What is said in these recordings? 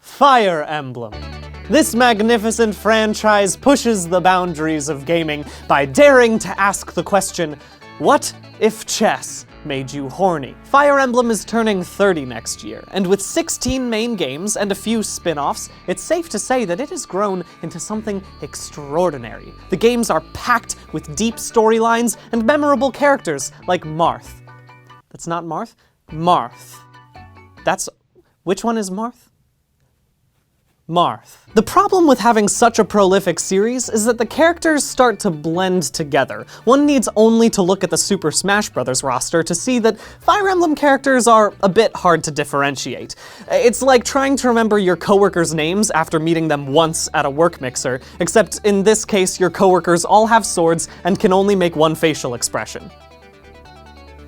Fire Emblem. This magnificent franchise pushes the boundaries of gaming by daring to ask the question, what if chess made you horny? Fire Emblem is turning 30 next year, and with 16 main games and a few spin-offs, it's safe to say that it has grown into something extraordinary. The games are packed with deep storylines and memorable characters like Marth. That's not Marth? Marth. Which one is Marth? Marth. The problem with having such a prolific series is that the characters start to blend together. One needs only to look at the Super Smash Bros. Roster to see that Fire Emblem characters are a bit hard to differentiate. It's like trying to remember your coworkers' names after meeting them once at a work mixer, except in this case your coworkers all have swords and can only make one facial expression.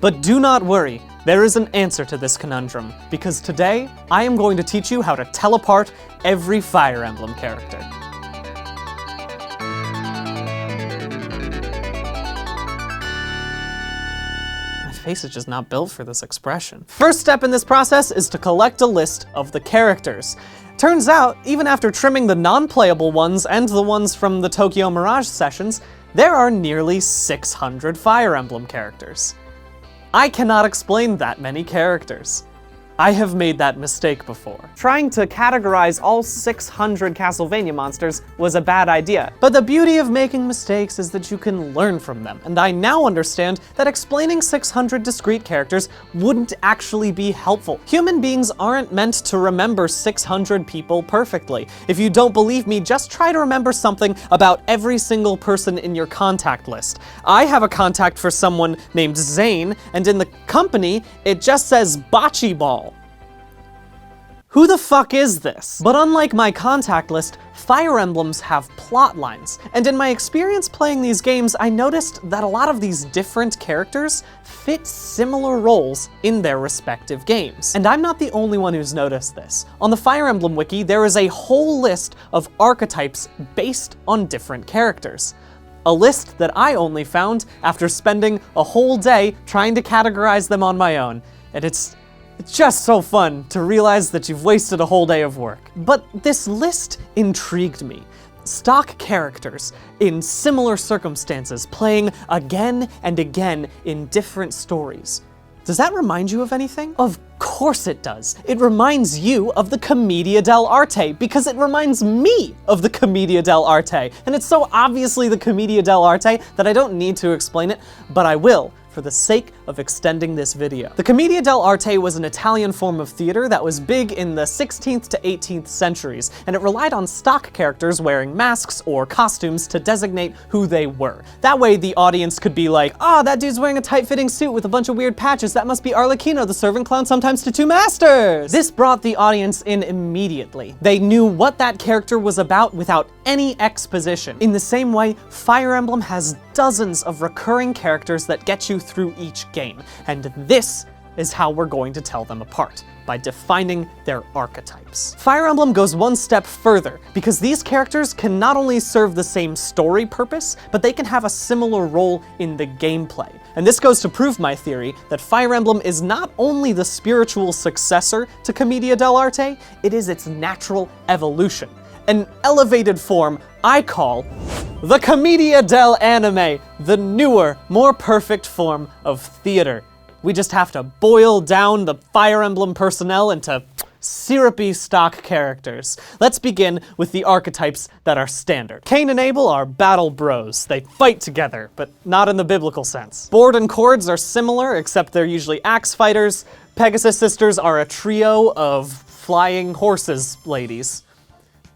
But do not worry, there is an answer to this conundrum, because today I am going to teach you how to tell apart every Fire Emblem character. My face is just not built for this expression. First step in this process is to collect a list of the characters. Turns out, even after trimming the non-playable ones and the ones from the Tokyo Mirage sessions, there are nearly 600 Fire Emblem characters. I cannot explain that many characters. I have made that mistake before. Trying to categorize all 600 Castlevania monsters was a bad idea, but the beauty of making mistakes is that you can learn from them, and I now understand that explaining 600 discrete characters wouldn't actually be helpful. Human beings aren't meant to remember 600 people perfectly. If you don't believe me, just try to remember something about every single person in your contact list. I have a contact for someone named Zane, and in the company, it just says Bocce Ball. Who the fuck is this? But unlike my contact list, Fire Emblems have plot lines, and in my experience playing these games, I noticed that a lot of these different characters fit similar roles in their respective games. And I'm not the only one who's noticed this. On the Fire Emblem wiki, there is a whole list of archetypes based on different characters. A list that I only found after spending a whole day trying to categorize them on my own, and it's just so fun to realize that you've wasted a whole day of work. But this list intrigued me. Stock characters in similar circumstances playing again and again in different stories. Does that remind you of anything? Of course it does. It reminds you of the commedia dell'arte because it reminds me of the commedia dell'arte. And it's so obviously the commedia dell'arte that I don't need to explain it, but I will, for the sake of extending this video. The commedia dell'arte was an Italian form of theater that was big in the 16th to 18th centuries, and it relied on stock characters wearing masks or costumes to designate who they were. That way the audience could be like, ah, that dude's wearing a tight-fitting suit with a bunch of weird patches, that must be Arlecchino, the servant clown sometimes to two masters! This brought the audience in immediately. They knew what that character was about without any exposition. In the same way, Fire Emblem has dozens of recurring characters that get you through each game, and this is how we're going to tell them apart, by defining their archetypes. Fire Emblem goes one step further, because these characters can not only serve the same story purpose, but they can have a similar role in the gameplay. And this goes to prove my theory that Fire Emblem is not only the spiritual successor to Commedia dell'arte, it is its natural evolution. An elevated form I call the commedia dell'anime, the newer, more perfect form of theater. We just have to boil down the Fire Emblem personnel into syrupy stock characters. Let's begin with the archetypes that are standard. Cain and Abel are battle bros. They fight together, but not in the biblical sense. Bord and Cords are similar, except they're usually axe fighters. Pegasus sisters are a trio of flying horses ladies.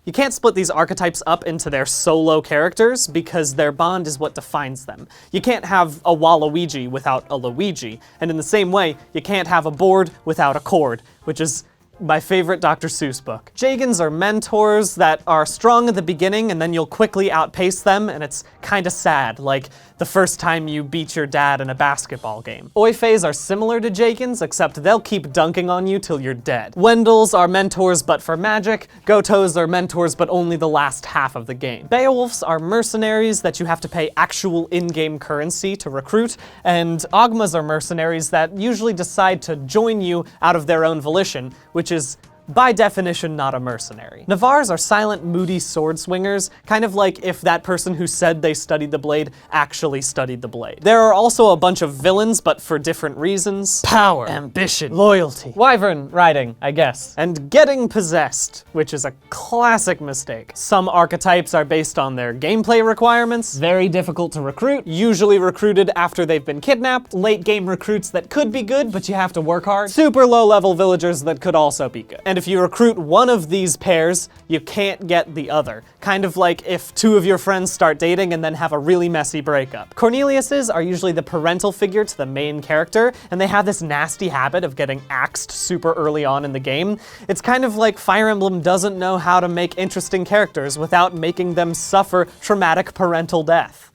You can't split these archetypes up into their solo characters because their bond is what defines them. You can't have a Waluigi without a Luigi, and in the same way, you can't have a Bord without a Cord, which is my favorite Dr. Seuss book. Jagans are mentors that are strong at the beginning and then you'll quickly outpace them, and it's kinda sad, like the first time you beat your dad in a basketball game. Oifeis are similar to Jagans, except they'll keep dunking on you till you're dead. Wendels are mentors but for magic. Gotos are mentors but only the last half of the game. Beowulfs are mercenaries that you have to pay actual in-game currency to recruit, and Ogmas are mercenaries that usually decide to join you out of their own volition, which is by definition not a mercenary. Navars are silent, moody sword swingers, kind of like if that person who said they studied the blade actually studied the blade. There are also a bunch of villains, but for different reasons. Power, ambition, loyalty, wyvern riding, I guess, and getting possessed, which is a classic mistake. Some archetypes are based on their gameplay requirements, very difficult to recruit, usually recruited after they've been kidnapped, late game recruits that could be good, but you have to work hard, super low level villagers that could also be good. And if you recruit one of these pairs, you can't get the other. Kind of like if two of your friends start dating and then have a really messy breakup. Corneliuses are usually the parental figure to the main character, and they have this nasty habit of getting axed super early on in the game. It's kind of like Fire Emblem doesn't know how to make interesting characters without making them suffer traumatic parental death.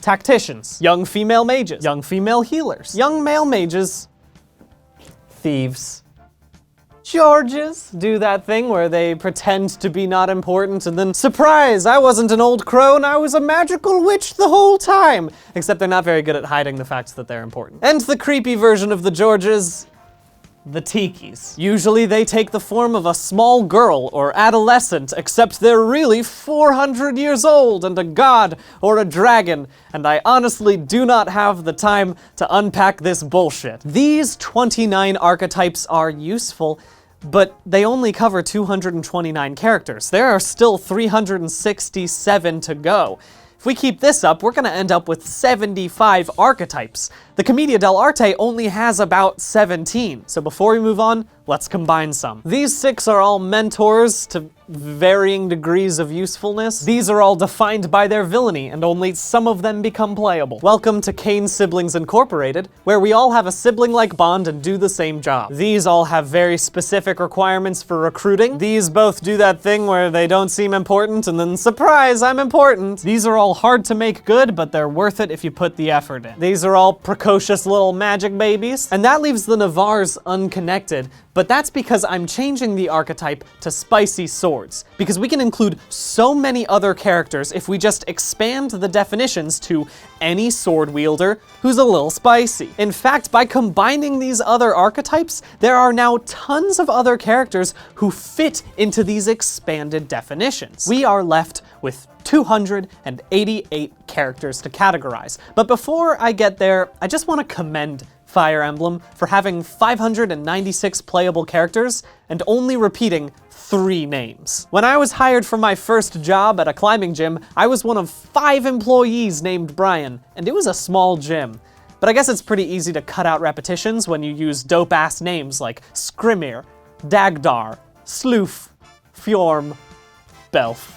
Tacticians, young female mages, young female healers, young male mages, thieves. Georges do that thing where they pretend to be not important and then, surprise, I wasn't an old crone, I was a magical witch the whole time! Except they're not very good at hiding the fact that they're important. And the creepy version of the Georges, the Tikis. Usually they take the form of a small girl or adolescent, except they're really 400 years old and a god or a dragon, and I honestly do not have the time to unpack this bullshit. These 29 archetypes are useful, but they only cover 229 characters. There are still 367 to go. If we keep this up, we're gonna end up with 75 archetypes. The Commedia dell'arte only has about 17, so before we move on, let's combine some. These 6 are all mentors to varying degrees of usefulness. These are all defined by their villainy, and only some of them become playable. Welcome to Kane Siblings Incorporated, where we all have a sibling-like bond and do the same job. These all have very specific requirements for recruiting. These both do that thing where they don't seem important, and then surprise, I'm important. These are all hard to make good, but they're worth it if you put the effort in. These are all precocious little magic babies, and that leaves the Navars unconnected, but that's because I'm changing the archetype to spicy swords, because we can include so many other characters if we just expand the definitions to any sword wielder who's a little spicy. In fact, by combining these other archetypes, there are now tons of other characters who fit into these expanded definitions. We are left with 288 characters to categorize. But before I get there, I just want to commend Fire Emblem for having 596 playable characters and only repeating 3 names. When I was hired for my first job at a climbing gym, I was one of 5 employees named Brian, and it was a small gym. But I guess it's pretty easy to cut out repetitions when you use dope-ass names like Skrimir, Dagdar, Sloof, Fjorm, Belf.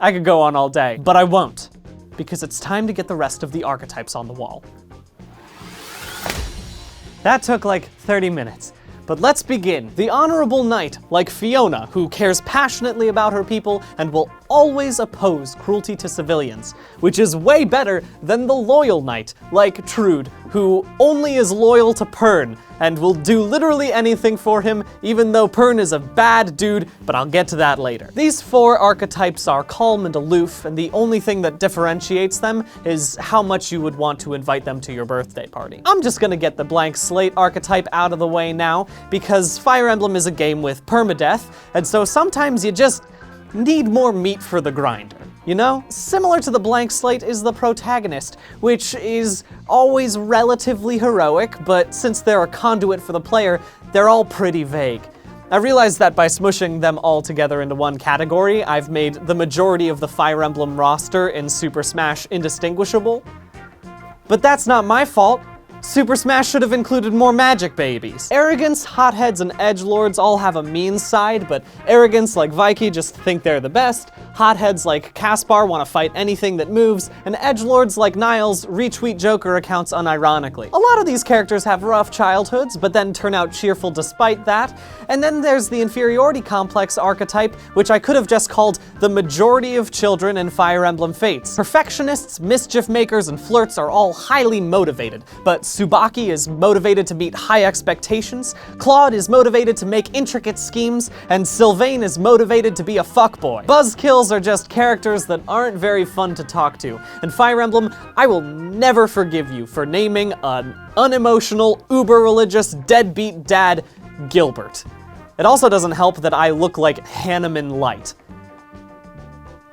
I could go on all day, but I won't, because it's time to get the rest of the archetypes on the wall. That took like 30 minutes. But let's begin. The honorable knight, like Fiona, who cares passionately about her people and will always oppose cruelty to civilians, which is way better than the loyal knight, like Trude, who only is loyal to Pern and will do literally anything for him, even though Pern is a bad dude, but I'll get to that later. These 4 archetypes are calm and aloof, and the only thing that differentiates them is how much you would want to invite them to your birthday party. I'm just gonna get the blank slate archetype out of the way now, because Fire Emblem is a game with permadeath, and so sometimes you just need more meat for the grinder. You know? Similar to the blank slate is the protagonist, which is always relatively heroic, but since they're a conduit for the player, they're all pretty vague. I realized that by smushing them all together into one category, I've made the majority of the Fire Emblem roster in Super Smash indistinguishable. But that's not my fault. Super Smash should have included more magic babies. Arrogance, hotheads, and edgelords all have a mean side, but arrogance like Vaiki just think they're the best, hotheads like Caspar want to fight anything that moves, and edgelords like Niles retweet Joker accounts unironically. A lot of these characters have rough childhoods, but then turn out cheerful despite that. And then there's the inferiority complex archetype, which I could have just called the majority of children in Fire Emblem Fates. Perfectionists, mischief makers, and flirts are all highly motivated, but Tsubaki is motivated to meet high expectations, Claude is motivated to make intricate schemes, and Sylvain is motivated to be a fuckboy. Buzzkills males are just characters that aren't very fun to talk to. And Fire Emblem, I will never forgive you for naming an unemotional, uber-religious, deadbeat dad Gilbert. It also doesn't help that I look like Hanneman Light.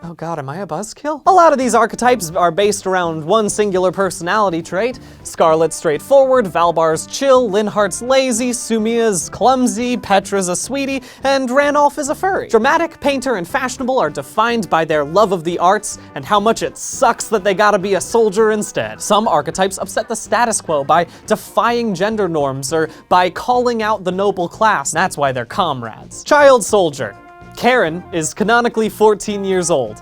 Oh god, am I a buzzkill? A lot of these archetypes are based around one singular personality trait. Scarlet's straightforward, Valbar's chill, Linhardt's lazy, Sumia's clumsy, Petra's a sweetie, and Ranulph is a furry. Dramatic, painter, and fashionable are defined by their love of the arts and how much it sucks that they gotta be a soldier instead. Some archetypes upset the status quo by defying gender norms or by calling out the noble class. That's why they're comrades. Child soldier. Karen is canonically 14 years old.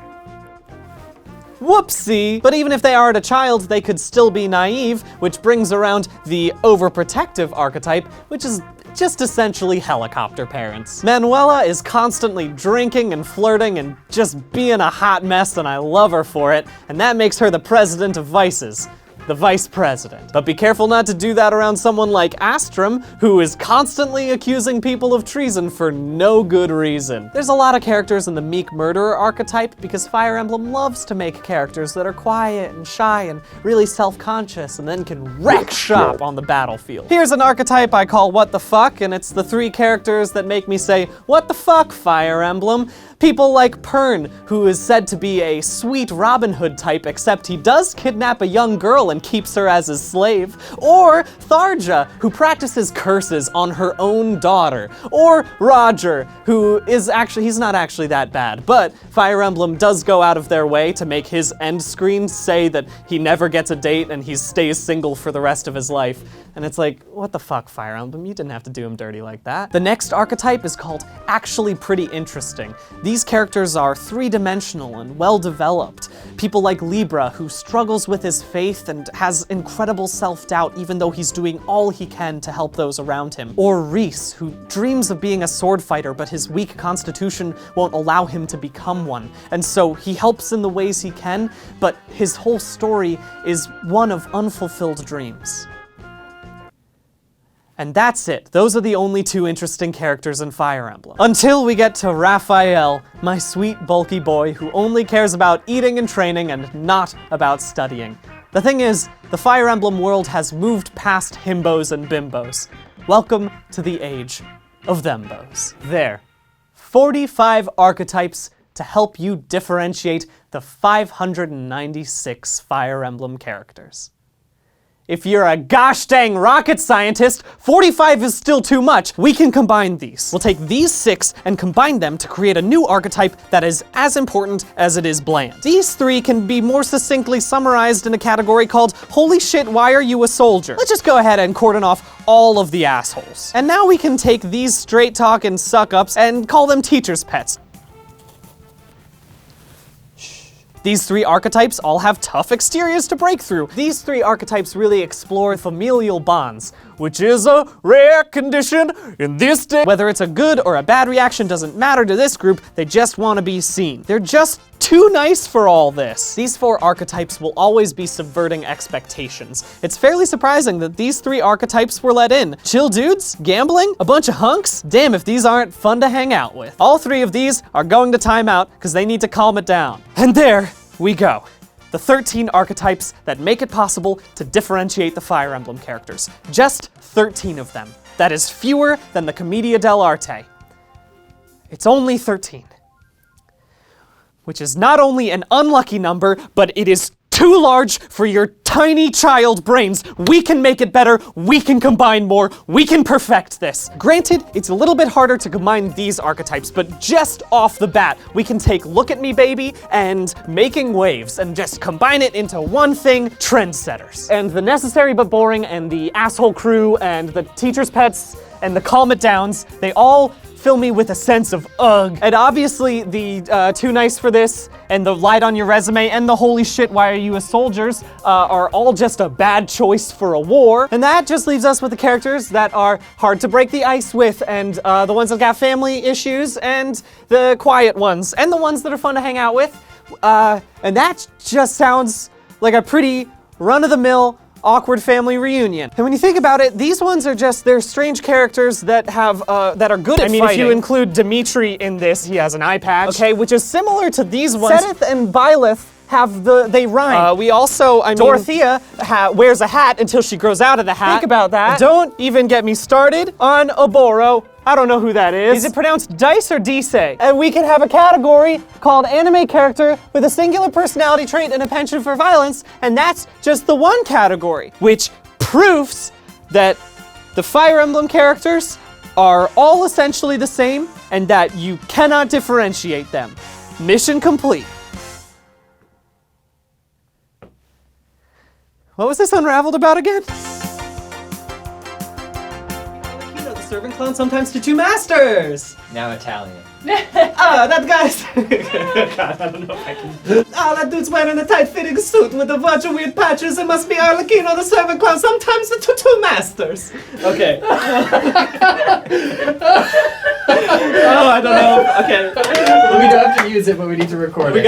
Whoopsie! But even if they aren't a child, they could still be naive, which brings around the overprotective archetype, which is just essentially helicopter parents. Manuela is constantly drinking and flirting and just being a hot mess, and I love her for it, and that makes her the president of vices. The vice president. But be careful not to do that around someone like Astrum, who is constantly accusing people of treason for no good reason. There's a lot of characters in the meek murderer archetype because Fire Emblem loves to make characters that are quiet and shy and really self-conscious and then can wreck shop on the battlefield. Here's an archetype I call What the Fuck, and it's the three characters that make me say, what the fuck, Fire Emblem? People like Pern, who is said to be a sweet Robin Hood type, except he does kidnap a young girl and keeps her as his slave. Or Tharja, who practices curses on her own daughter. Or Roger, who is actually, he's not actually that bad, but Fire Emblem does go out of their way to make his end screen say that he never gets a date and he stays single for the rest of his life. And it's like, what the fuck, Fire Emblem? You didn't have to do him dirty like that. The next archetype is called Actually Pretty Interesting. These characters are three-dimensional and well-developed. People like Libra, who struggles with his faith and has incredible self-doubt even though he's doing all he can to help those around him. Or Reese, who dreams of being a sword fighter, but his weak constitution won't allow him to become one. And so he helps in the ways he can, but his whole story is one of unfulfilled dreams. And that's it. Those are the only two interesting characters in Fire Emblem. Until we get to Raphael, my sweet bulky boy who only cares about eating and training and not about studying. The thing is, the Fire Emblem world has moved past himbos and bimbos. Welcome to the age of thembos. There. 45 archetypes to help you differentiate the 596 Fire Emblem characters. If you're a gosh dang rocket scientist, 45 is still too much. We can combine these. We'll take these 6 and combine them to create a new archetype that is as important as it is bland. These 3 can be more succinctly summarized in a category called Holy shit, why are you a soldier? Let's just go ahead and cordon off all of the assholes. And now we can take these straight talking suck-ups and call them teacher's pets. These 3 archetypes all have tough exteriors to break through. These 3 archetypes really explore familial bonds, which is a rare condition in this day. Whether it's a good or a bad reaction doesn't matter to this group, they just want to be seen. They're just too nice for all this. These 4 archetypes will always be subverting expectations. It's fairly surprising that these 3 archetypes were let in. Chill dudes? Gambling? A bunch of hunks? Damn if these aren't fun to hang out with. All 3 of these are going to time out because they need to calm it down. And there we go. The 13 archetypes that make it possible to differentiate the Fire Emblem characters. Just 13 of them. That is fewer than the commedia dell'arte. It's only 13. Which is not only an unlucky number, but it is too large for your tiny child brains. We can make it better, we can combine more, we can perfect this. Granted, it's a little bit harder to combine these archetypes, but just off the bat, we can take Look at Me Baby and Making Waves and just combine it into one thing, Trendsetters. And the Necessary But Boring and the Asshole Crew and the Teacher's Pets and the Calm It Downs, they all fill me with a sense of ugh. And obviously the Too Nice for This and the Light on Your Resume and the Holy Shit, Why Are You a Soldiers are all just a bad choice for a war. And that just leaves us with the characters that are hard to break the ice with and the ones that got family issues and the quiet ones and the ones that are fun to hang out with. And that just sounds like a pretty run-of-the-mill awkward family reunion. And when you think about it, these ones are just, they're strange characters that have, that are good at fighting. If you include Dimitri in this, he has an eye patch. Okay, which is similar to these ones. Sedith and Byleth have they rhyme. We also, Dorothea wears a hat until she grows out of the hat. Think about that. Don't even get me started on Oboro. I don't know who that is. Is it pronounced Dice or Dice? And we can have a category called anime character with a singular personality trait and a penchant for violence, and that's just the one category, which proves that the Fire Emblem characters are all essentially the same and that you cannot differentiate them. Mission complete. What was this Unraveled about again? You know, the servant clown sometimes to two masters! Now Italian. That guy's... God, I don't know if I can... that dude's wearing a tight-fitting suit with a bunch of weird patches. It must be Arlecchino, the servant clown, sometimes the two masters. Okay. I don't know. Okay. We don't have to use it, but we need to record it.